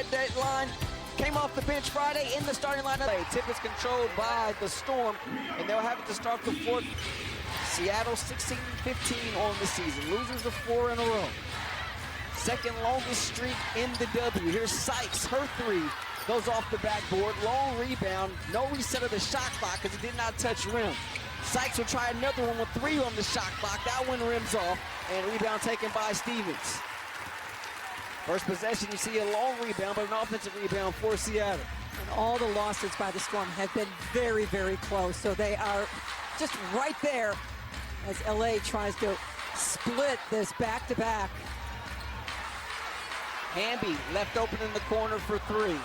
trade deadline. Came off the bench Friday in the starting lineup. Tip is controlled by the Storm, and they'll have it to start the fourth. Seattle 16-15 on the season. Losers of 4 in a row. Second longest streak in the W. Here's Sykes, her three. Goes off the backboard, long rebound. No reset of the shot clock because it did not touch rim. Sykes will try another one with 3 on the shot clock. That one rims off, and rebound taken by Stevens. First possession, you see a long rebound, but an offensive rebound for Seattle. And all the losses by the Storm have been very, very close. So they are just right there as LA tries to split this back-to-back. Hamby left open in the corner for 3. And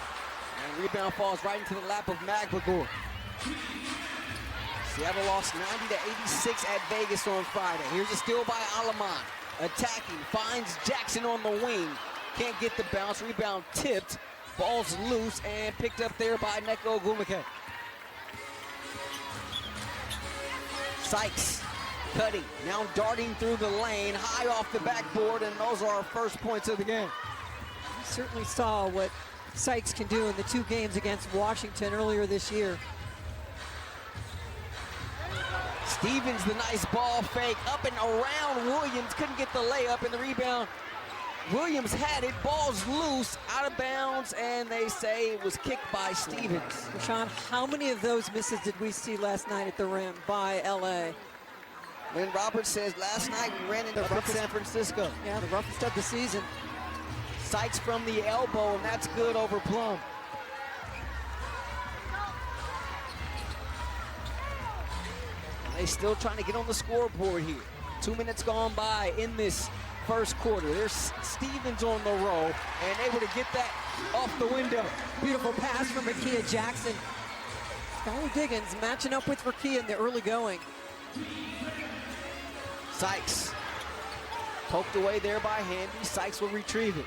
rebound falls right into the lap of Magbagor. Seattle lost 90-86 at Vegas on Friday. Here's a steal by Alaman. Attacking, finds Jackson on the wing. Can't get the bounce, rebound tipped. Ball's loose and picked up there by Neko Ogwumike. Sykes cutting, now darting through the lane, high off the backboard, and those are our first points of the game. You certainly saw what Sykes can do in the 2 games against Washington earlier this year. Stevens, the nice ball fake, up and around Williams, couldn't get the layup, and the rebound. Williams had it, ball's loose, out of bounds, and they say it was kicked by Stevens. Sean, how many of those misses did we see last night at the rim by LA? Lynn Roberts says last night we ran into San Francisco. Yeah, the roughest of the season. Sykes from the elbow, and that's good over Plum. They still trying to get on the scoreboard here. 2 minutes gone by in this first quarter. There's Stevens on the roll, and able to get that off the window. Beautiful pass from Rakia Jackson. Skylar Diggins matching up with Rakia in the early going. Sykes poked away there by Hamby. Sykes will retrieve it.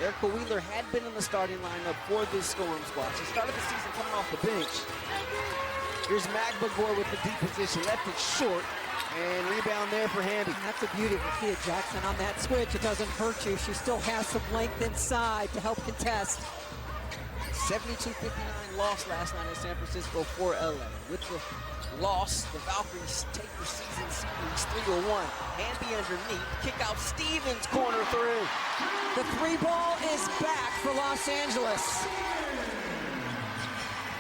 Erica Wheeler had been in the starting lineup for this Storm squad. She started the season coming off the bench. Here's Magbagor with the deep position, left it short, and rebound there for Hamby. That's a beauty of Rakia Jackson on that switch. It doesn't hurt you. She still has some length inside to help contest. 72-59 loss last night in San Francisco for LA. With the loss, the Valkyries take their season series 3-1. Hamby underneath, kick out Stevens, corner 3. The 3 ball is back for Los Angeles.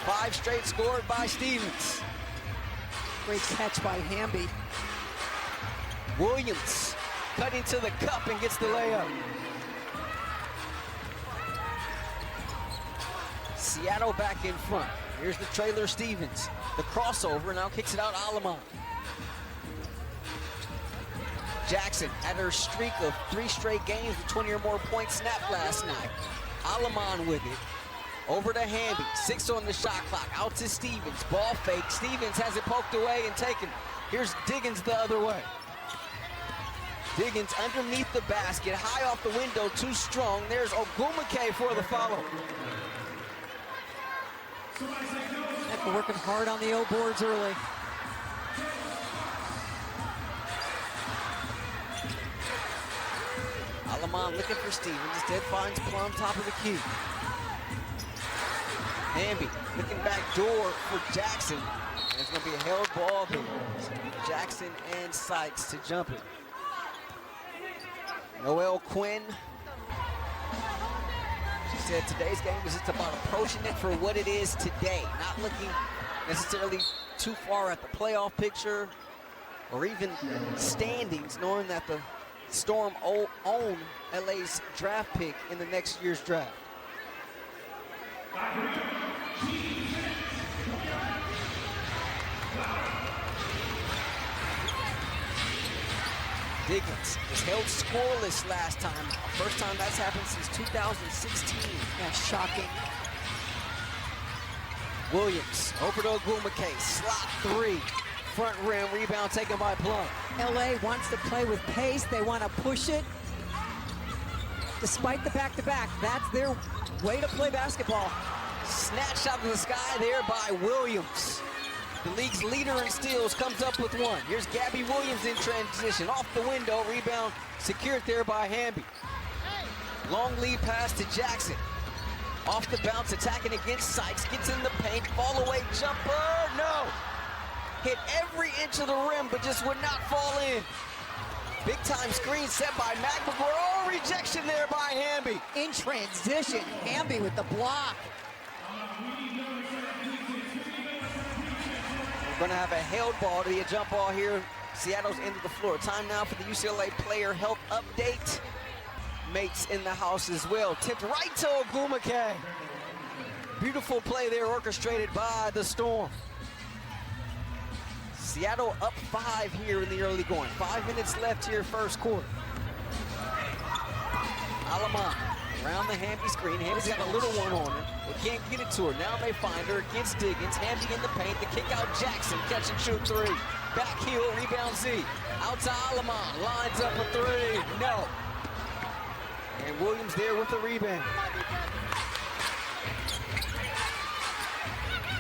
5 straight scored by Stevens. Great catch by Hamby. Williams cutting to the cup and gets the layup. Seattle back in front. Here's the trailer Stevens. The crossover, now kicks it out Alaman. Jackson had her streak of 3 straight games with 20 or more points snapped last night. Alaman with it. Over to Hamby, 6 on the shot clock, out to Stevens, ball fake. Stevens has it poked away and taken. Here's Diggins the other way. Diggins underneath the basket, high off the window, too strong. There's Ogwumike for the follow. They're working hard on the O boards early. Alaman looking for Stevens, instead finds Plum top of the key. Hamby looking back door for Jackson. There's going to be a held ball there. Jackson and Sykes to jump it. Noelle Quinn. She said today's game was just about approaching it for what it is today. Not looking necessarily too far at the playoff picture or even standings, knowing that the Storm own LA's draft pick in the next year's draft. Diggins was held scoreless last time. First time that's happened since 2016. That's shocking. Williams over to Ogwumike, slot 3. Front rim, rebound taken by Plum. LA wants to play with pace. They want to push it. Despite the back-to-back, that's their way to play basketball. Snatched out of the sky there by Williams. The league's leader in steals comes up with 1. Here's Gabby Williams in transition. Off the window, rebound secured there by Hamby. Long lead pass to Jackson. Off the bounce, attacking against Sykes. Gets in the paint, fall away jumper, no. Hit every inch of the rim, but just would not fall in. Big time screen set by McMcGraw. Oh, rejection there by Hamby. In transition, Hamby with the block. We're gonna have a held ball to be a jump ball here. Seattle's end of the floor. Time now for the UCLA player health update. Mates in the house as well. Tipped right to Ogwumike. Beautiful play there orchestrated by the Storm. Seattle up 5 here in the early going. 5 minutes left here, first quarter. Alaman around the Hamby screen. Hamby's got a little one on her. They can't get it to her. Now they find her against Diggins. Hamby in the paint. The kick out Jackson. Catch and shoot 3. Back heel, rebound Z. Out to Alaman. Lines up a 3. No. And Williams there with the rebound.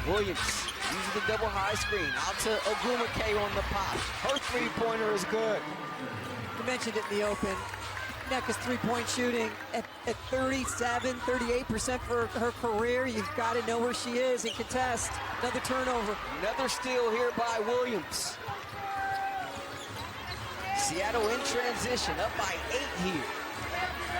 Williams uses the double high screen. Out to Ogwumike on the pop. Her three-pointer is good. You mentioned it in the open. Nneka's three-point shooting at 37, 38% for her career. You've got to know where she is and contest. Another turnover. Another steal here by Williams. Seattle in transition, up by 8 here.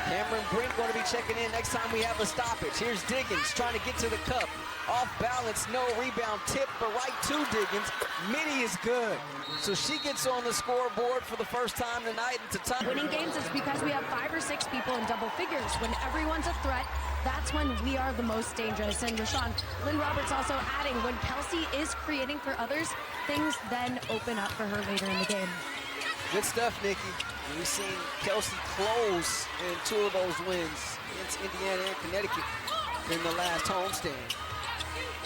Cameron Brink going to be checking in next time we have a stoppage. Here's Diggins trying to get to the cup. Off balance, no rebound, tip, but right to Diggins. Minnie is good. So she gets on the scoreboard for the first time tonight. It's a time. Winning games is because we have 5 or 6 people in double figures. When everyone's a threat, that's when we are the most dangerous. And Rashawn, Lynn Roberts also adding, when Kelsey is creating for others, things then open up for her later in the game. Good stuff, Nikki. We've seen Kelsey close in 2 of those wins against Indiana and Connecticut in the last homestand.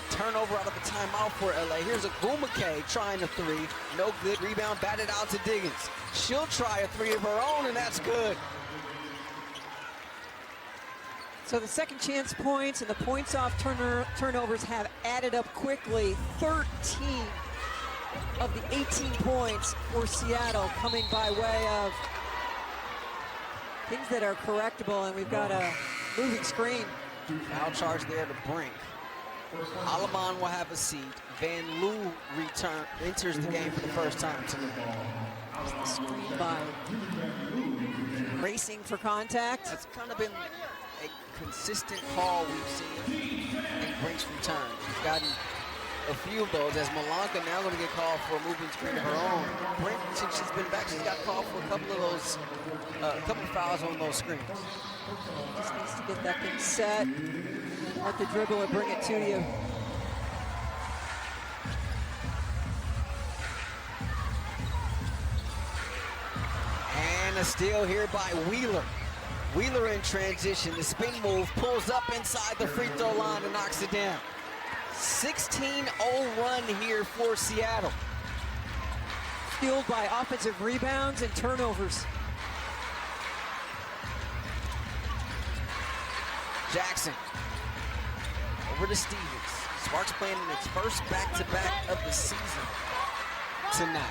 Turnover out of the timeout for LA. Here's Ogwumike trying a 3. No good. Rebound batted out to Diggins. She'll try a 3 of her own, and that's good. So the second chance points and the points off turnovers have added up quickly. 13 of the 18 points for Seattle coming by way of things that are correctable, and we've got a moving screen. Foul charge there to Brink. Alaman will have a seat. Van Loo enters the game for the first time tonight. The screen by racing for contact. That's kind of been a consistent call we've seen in Brink's return. She's gotten a few of those, as Malonka now going to get called for a moving screen of her own. Brink, since she's been back, she's got called for a couple of those, couple of fouls on those screens. Just needs to get that thing set. Let the dribble and bring it to you. And a steal here by Wheeler. Wheeler in transition. The spin move pulls up inside the free throw line and knocks it down. 16-0 run here for Seattle. Fueled by offensive rebounds and turnovers. Jackson. Over to Stevens. Sparks playing in its first back-to-back of the season tonight.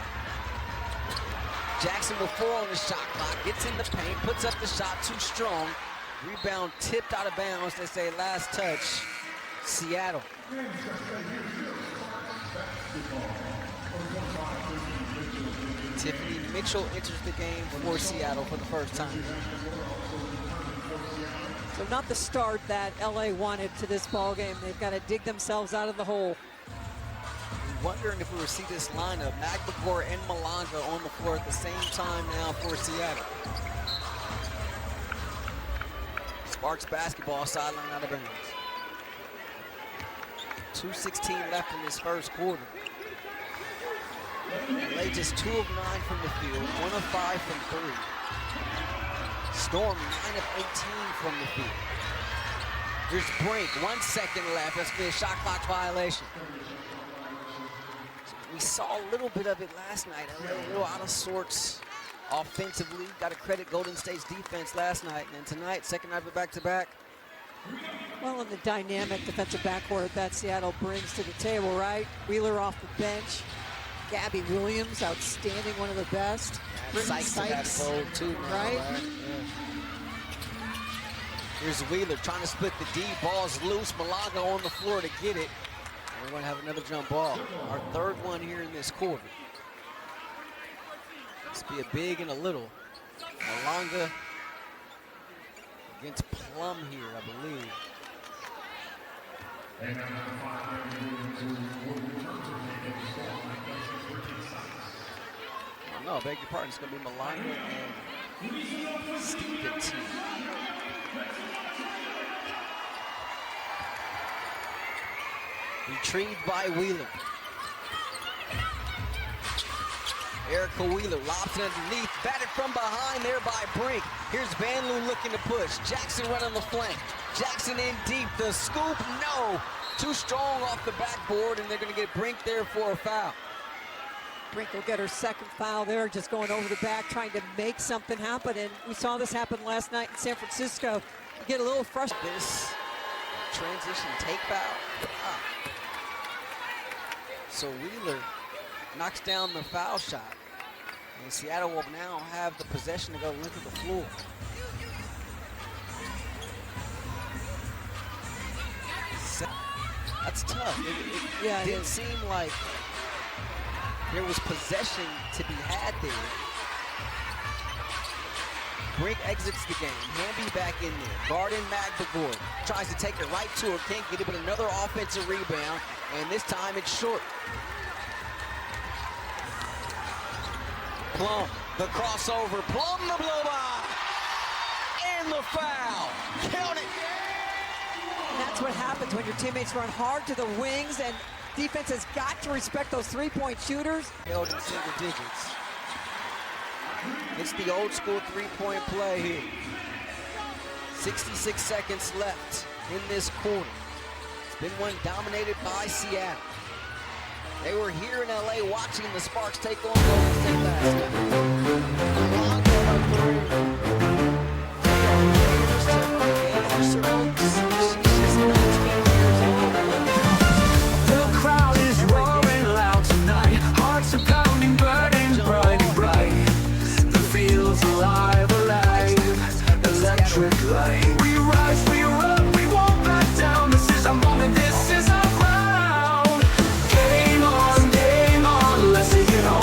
Jackson with 4 on the shot clock. Gets in the paint, puts up the shot, too strong. Rebound tipped out of bounds. They say last touch, Seattle. Tiffany Mitchell enters the game for Seattle for the first time. So not the start that LA wanted to this ball game. They've got to dig themselves out of the hole. Wondering if we will see this lineup, McMcGraw and Malonka on the floor at the same time now for Seattle. Sparks basketball sideline out of bounds. 2:16 left in this first quarter. LA just 2 of 9 from the field, 1 of 5 from 3. Storm 9 of 18 from the field. Here's Brink, 1 second left. That's going to be a shot clock violation. So we saw a little bit of it last night. A little out of sorts offensively. Got to credit Golden State's defense last night. And tonight, second night of back-to-back. Well, in the dynamic defensive backcourt that Seattle brings to the table, right? Wheeler off the bench. Gabby Williams, outstanding, one of the best. Sykes too, right? Here's Wheeler trying to split the D. Ball's loose. Malaga on the floor to get it. And we're going to have another jump ball. Our third one here in this quarter. This be a big and a little. Malanga against Plum here, I believe. Oh, no, beg your pardon. It's going to be Malanga and Stevenson. Retrieved by Wheeler. Erica Wheeler lobs it underneath, batted from behind there by Brink. Here's Van Loo looking to push. Jackson right on the flank. Jackson in deep. The scoop, no. Too strong off the backboard, and they're going to get Brink there for a foul. Brink will get her second foul there, just going over the back, trying to make something happen. And we saw this happen last night in San Francisco. You get a little frustrated. This transition take foul. So Wheeler knocks down the foul shot. And Seattle will now have the possession to go length of the floor. That's tough. It didn't seem like there was possession to be had there. Brink exits the game. Hamby back in there. Garden McBagor tries to take it right to her. Can't get it, but another offensive rebound. And this time it's short. Plum, the crossover. Plum, the blow by. And the foul. Count it. And that's what happens when your teammates run hard to the wings, and defense has got to respect those three-point shooters. Held in single digits. It's the old school three-point play here. 66 seconds left in this quarter. It's been one dominated by Seattle. They were here in LA watching the Sparks take on Golden State last The crowd is roaring loud tonight. Hearts are pounding, burning bright and bright. The field's alive, electric light. We rise, we run, we won't back down. This is our moment, this is our ground. Game on, let's take it home.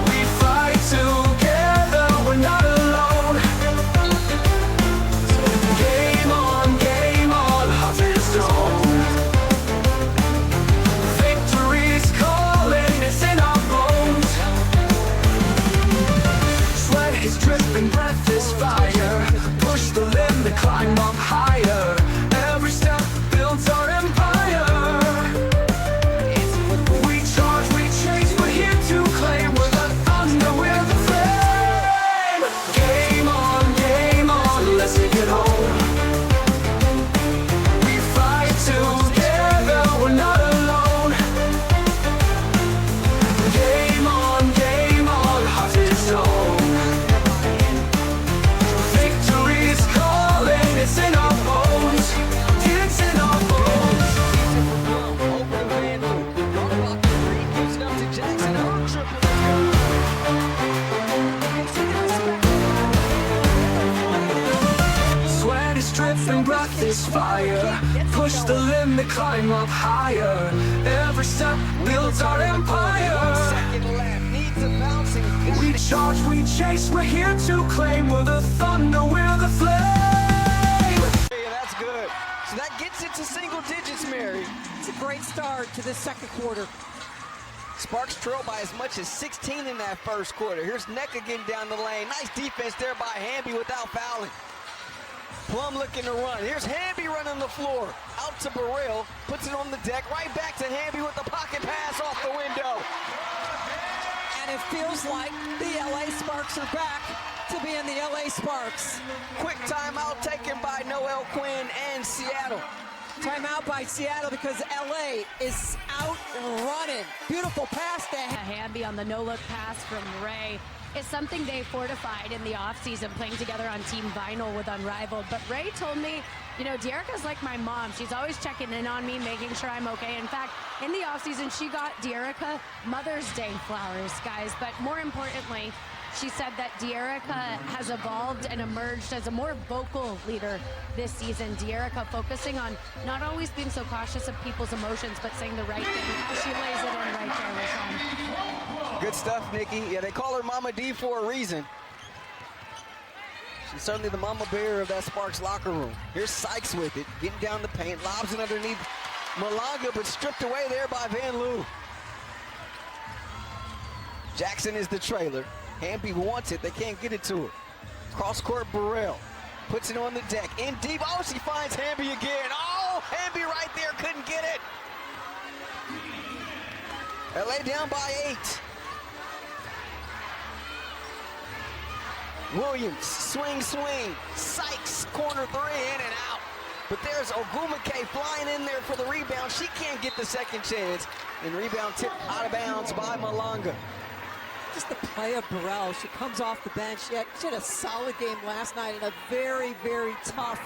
We fight together, we're not alone. Game on, heart and stone. Victory's calling, it's in our bones. Sweat is dripping, breath is fire. Push the limit, climb up higher. Every step builds our empire. We charge, we chase, we're here to claim. We're the thunder, we're the flame. Game on, let's take it home. We fight together, we're not alone. Game on, heart and soul. Victory's calling, it's in our bones. It's in our bones. over to Van Loo. Brought off the three, gives it up to Jackson. Her triple. Sweat is dripping, breath is fire. Push the limit, climb up higher. Every step builds our empire. Second left, needs a bouncing. We charge, we chase, we're here to claim. We're the thunder, we're the flame. Yeah, that's good. So that gets it to single digits, Mary. It's a great start to this second quarter. Sparks trail by as much as 16 in that first quarter. Here's Neck again down the lane. Nice defense there by Hamby without fouling. Plum looking to run. Here's Hamby running the floor. Out to Burrell. Puts it on the deck. Right back to Hamby with the pocket pass off the window. And it feels like the LA Sparks are back to being the LA Sparks. Quick timeout taken by Noel Quinn and Seattle. Timeout by Seattle because LA is out running. Beautiful pass to Hamby on the no-look pass from Ray is something they fortified in the offseason, playing together on Team Vinyl with Unrivaled. But Ray told me, you know, Dearica's like my mom. She's always checking in on me, making sure I'm okay. In fact, in the offseason, she got Dearica Mother's Day flowers, guys. But more importantly, She said that De'Erica has evolved and emerged as a more vocal leader this season. De'Erica focusing on not always being so cautious of people's emotions, but saying the right thing. She lays it in right there, Rashawn. Good stuff, Nikki. Yeah, they call her Mama D for a reason. She's certainly the mama bear of that Sparks locker room. Here's Sykes with it, getting down the paint, lobs it underneath Malanga, but stripped away there by Van Loo. Jackson is the trailer. Hamby wants it, they can't get it to her. Cross court, Burrell puts it on the deck, in deep. Oh, she finds Hamby again. Oh, Hamby right there, couldn't get it. LA down by 8. Williams, swing. Sykes, corner 3, in and out. But there's Ogumake flying in there for the rebound. She can't get the second chance. And rebound tipped out of bounds by Malanga. Just the play of Burrell. She comes off the bench. She had a solid game last night and a very, very tough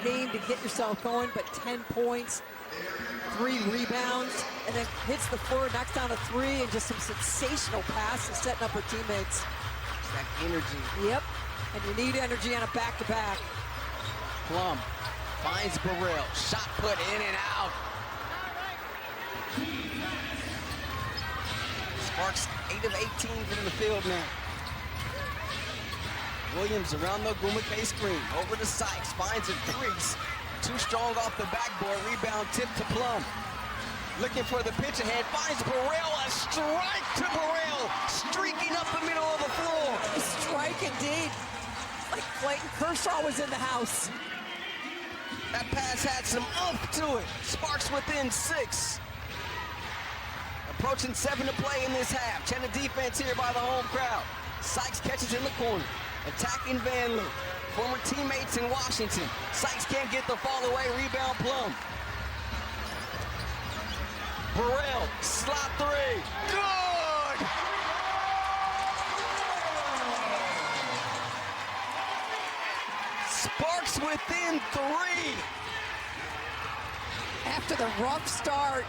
game to get yourself going, but 10 points, 3 rebounds, and then hits the floor, knocks down a 3, and just some sensational passes setting up her teammates. That energy. Yep, and you need energy on a back-to-back. Plum finds Burrell. Shot put in and out. Sparks 8 of 18 from the field now. Williams around the Ogumake screen. Over to Sykes. Finds a crease. Too strong off the backboard. Rebound tip to Plum. Looking for the pitch ahead. Finds Burrell. A strike to Burrell. Streaking up the middle of the floor. A strike indeed. Like Clayton Kershaw was in the house. That pass had some oomph to it. Sparks within 6. Approaching 7 to play in this half. Chena defense here by the home crowd. Sykes catches in the corner. Attacking Van Loo. Former teammates in Washington. Sykes can't get the fall away. Rebound Plum. Burrell, slot 3. Good! Sparks within 3. After the rough start.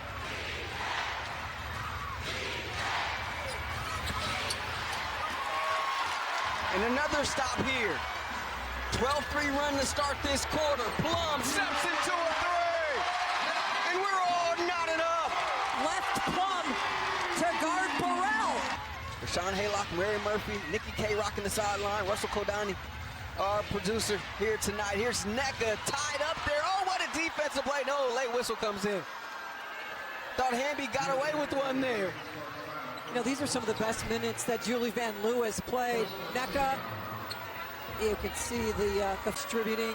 And another stop here. 12-3 run to start this quarter. Plum steps into a 3. And we're all knotted up. Left Plum to guard Burrell. Rashawn Haylock, Mary Murphy, Nikki K rocking the sideline. Russell Kodani, our producer here tonight. Here's Nneka tied up there. Oh, what a defensive play. No, late whistle comes in. Thought Hamby got away with one there. You know, these are some of the best minutes that Julie Van Loo has played. Nneka, you can see the distributing.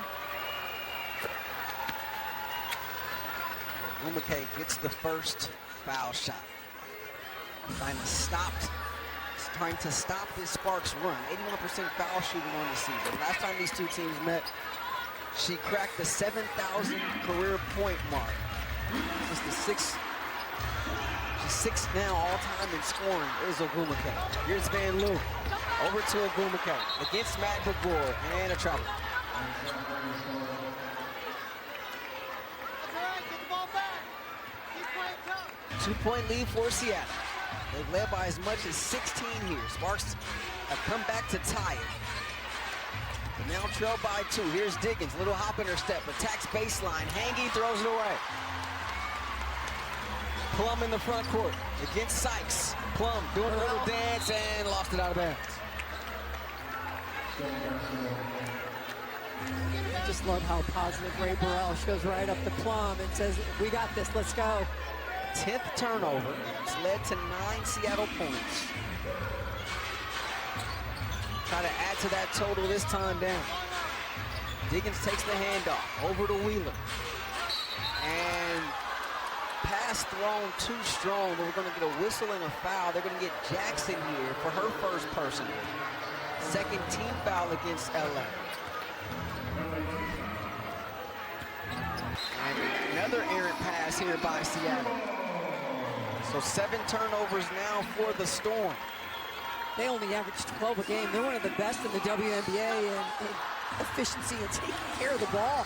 Ogumake gets the first foul shot. Trying to stop this Sparks run. 81% foul shooting on the season. Last time these two teams met, she cracked the 7,000 career point mark. This is the 6th. She's 6th now all-time in scoring is Ogumake. Here's Van Loo. Over to Ogumake against Matt Begor and a travel. 2-point lead for Seattle. They've led by as much as 16 here. Sparks have come back to tie it. But now trail by 2. Here's Diggins. Little hop in her step. Attacks baseline. Hangy throws it away. Plum in the front court against Sykes. Plum doing a little dance and lost it out of bounds. I just love how positive Ray Burrell shows right up to Plum and says, we got this, let's go. 10th turnover. It's led to 9 Seattle points. Try to add to that total this time down. Diggins takes the handoff over to Wheeler. And pass thrown too strong. They're going to get a whistle and a foul. They're going to get Jackson here for her first personal. Second team foul against LA. And another errant pass here by Seattle. So 7 turnovers now for the Storm. They only averaged 12 a game. They're one of the best in the WNBA in efficiency and taking care of the ball.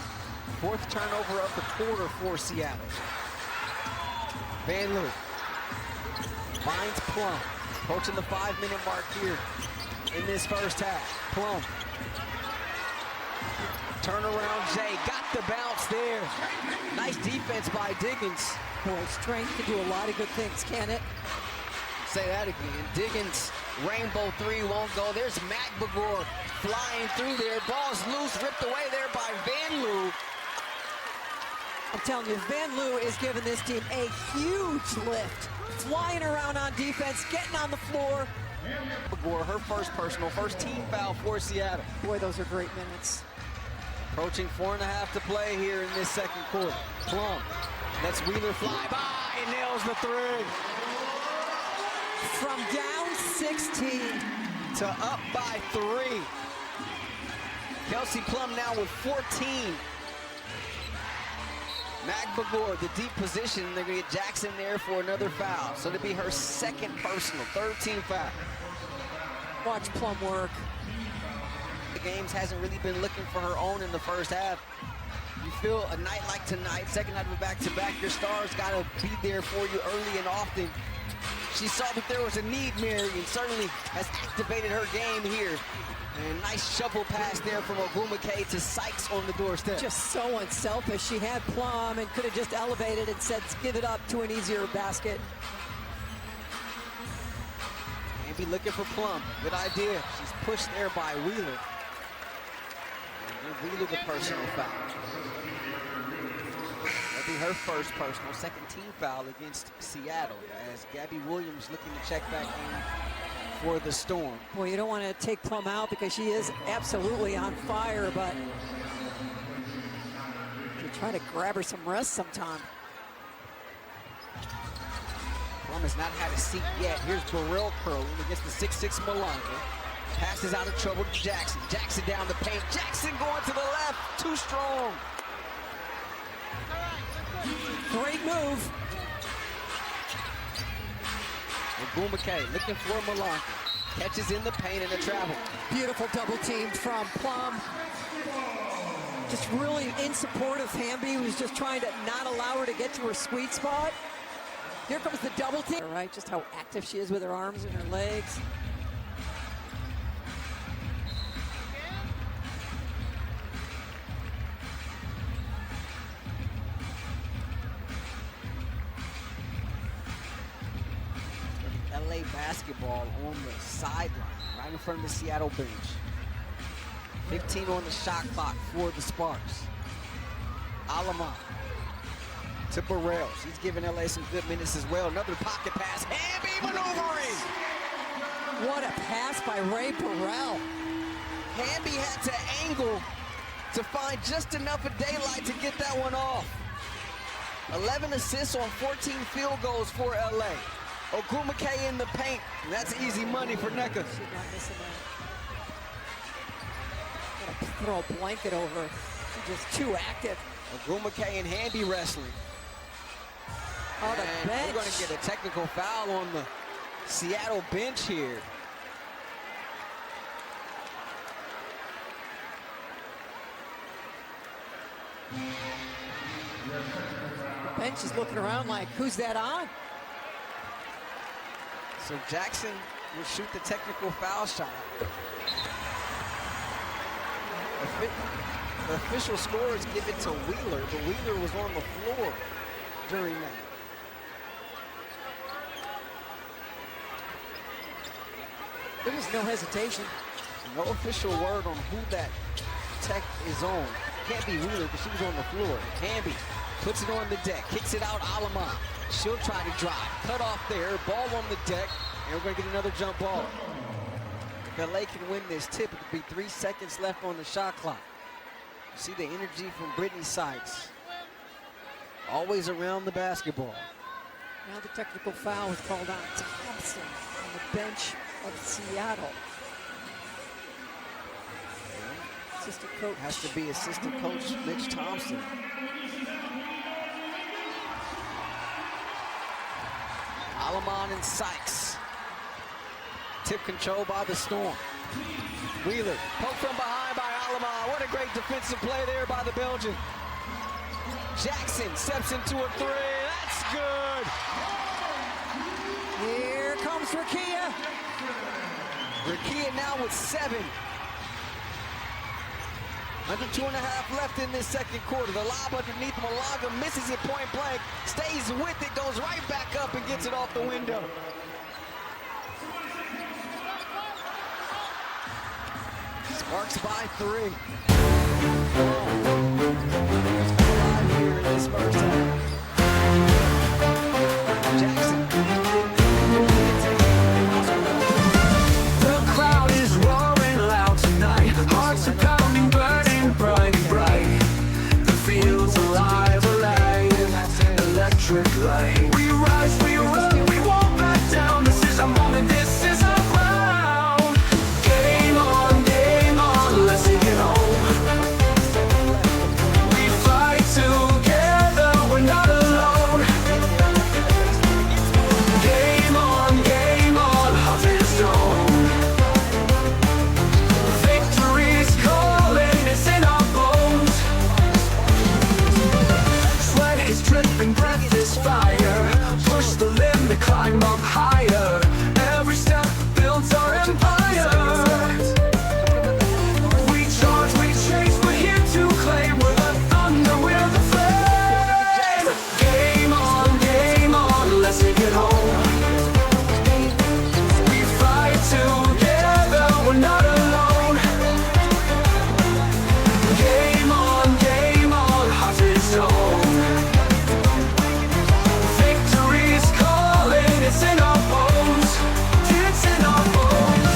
4th turnover of the quarter for Seattle. Van Loo finds Plum, approaching the 5-minute mark here in this first half. Plum. Turnaround Jay, got the bounce there. Nice defense by Diggins. Boy, strength can do a lot of good things, can it? Say that again. Diggins, rainbow three won't go. There's Magbagor flying through there. Ball's loose, ripped away there by Van Loo. I'm telling you, Van Loo is giving this team a huge lift. Flying around on defense, getting on the floor. Magbagor, her first personal, first team foul for Seattle. Boy, those are great minutes. Approaching 4.5 to play here in this second quarter. Plum lets Wheeler fly by and nails the three. From down 16 to up by 3. Kelsey Plum now with 14. Magbagor, the deep position. They're going to get Jackson there for another foul. So it'll be her second personal, third team foul. Watch Plum work. The games hasn't really been looking for her own in the first half. You feel a night like tonight, second night of a back-to-back, your stars got to be there for you early and often. She saw that there was a need, Mary, and certainly has activated her game here. And a nice shovel pass there from Ogumake to Sykes on the doorstep. Just so unselfish. She had Plum and could have just elevated and said, give it up to an easier basket. And be looking for Plum. Good idea. She's pushed there by Wheeler. And Wheeler the personal foul. That'll be her first personal, second team foul against Seattle as Gabby Williams looking to check back in for the Storm. Boy, you don't want to take Plum out because she is absolutely on fire, but you try to grab her some rest sometime. Plum has not had a seat yet. Here's Burrell curling against the 6'6" Malonga. Passes out of trouble to Jackson. Jackson down the paint. Jackson going to the left. Too strong. Great move. Ogumake looking for Malonga. Catches in the paint and a travel. Beautiful double team from Plum. Just really in support of Hamby, who's just trying to not allow her to get to her sweet spot. Here comes the double team. All right, just how active she is with her arms and her legs. LA basketball on the sideline, right in front of the Seattle bench. 15 on the shot clock for the Sparks. Alama to Burrell. She's giving LA some good minutes as well. Another pocket pass. Hamby maneuvering. What a pass by Ray Burrell. Hamby had to angle to find just enough of daylight to get that one off. 11 assists on 14 field goals for LA. Ogumake in the paint. That's easy money for NECA. She's not missing that. Gotta throw a blanket over her. She's just too active. Ogumake and Hamby wrestling. Oh, the And bench. we're going to get a technical foul on the Seattle bench here. The bench is looking around like, who's that on? So Jackson will shoot the technical foul shot. The official scores give it to Wheeler, but Wheeler was on the floor during that. There was no hesitation. No official word on who that tech is on. Can't be Wheeler because she was on the floor. Hamby puts it on the deck, kicks it out Alama. She'll try to drive. Cut off there, ball on the deck, and we're going to get another jump ball. If LA can win this tip, it could be 3 seconds left on the shot clock. You see the energy from Brittany Sykes. Always around the basketball. Now the technical foul is called on Thompson on the bench of Seattle. Assistant coach. Has to be assistant coach Mitch Thompson. Alamon and Sykes. Tip control by the Storm. Wheeler, poke from behind by Alamon. What a great defensive play there by the Belgian. Jackson steps into a three. That's good. Here comes Rakia. Rakia now with 7. Under 2.5 left in this second quarter. The lob underneath Malaga, misses it point blank, stays with it, goes right back up and gets it off the window. Sparks by 3. Here in this first half. Jackson. The crowd is roaring loud tonight. Hearts are pounding, burning bright, bright. The field's alive, alive. Electric light. We rise, we run, we won't back down. This is our moment, this is our crown. Game on, let's take it home. We fight together, we're not alone. Game on, heart and stone. Victory's calling, it's in our bones. Sweat is dripping, breath is fire. Push the limit, climb up higher. Every step builds our empire. We charge, we chase, we're here to claim. We're the thunder, we're the flame. Game on, let's take it home. We fight together, we're not alone. Game on, heart and stone. Victory's calling, it's in our bones. It's in our bones.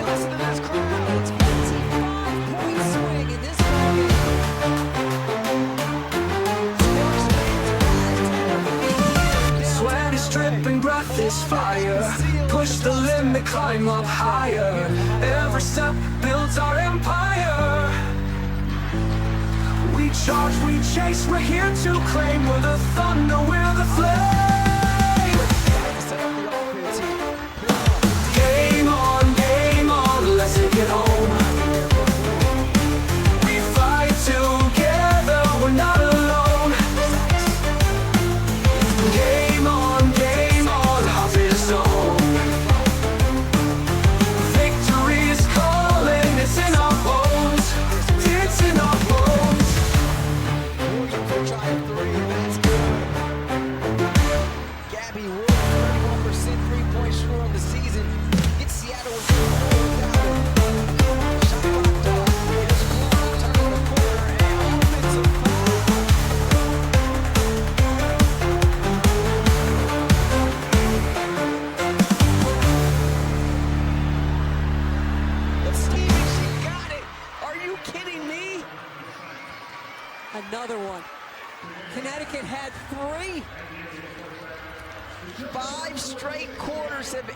Listen to this crowd. It's 25-point swing in this ballgame. Sweat is dripping, breath is fire. Push the limit, climb up higher. Every step builds our empire. We charge, we chase, we're here to claim. We're the thunder, we're the flame. Game on, let's take it home. We fight together, we're not alone. Game on, heart and stone. Victory's calling, it's in our bones. It's in our bones. Trying 3, that's good. Gabby Wood, 31% three-point shooter on the season. Gets Seattle with 4 Shot blocked off. Here's Clark, turning the corner, and offensive foul. But Stevens, she got it. Are you kidding me? Another one. Connecticut had 3. 5 straight quarters have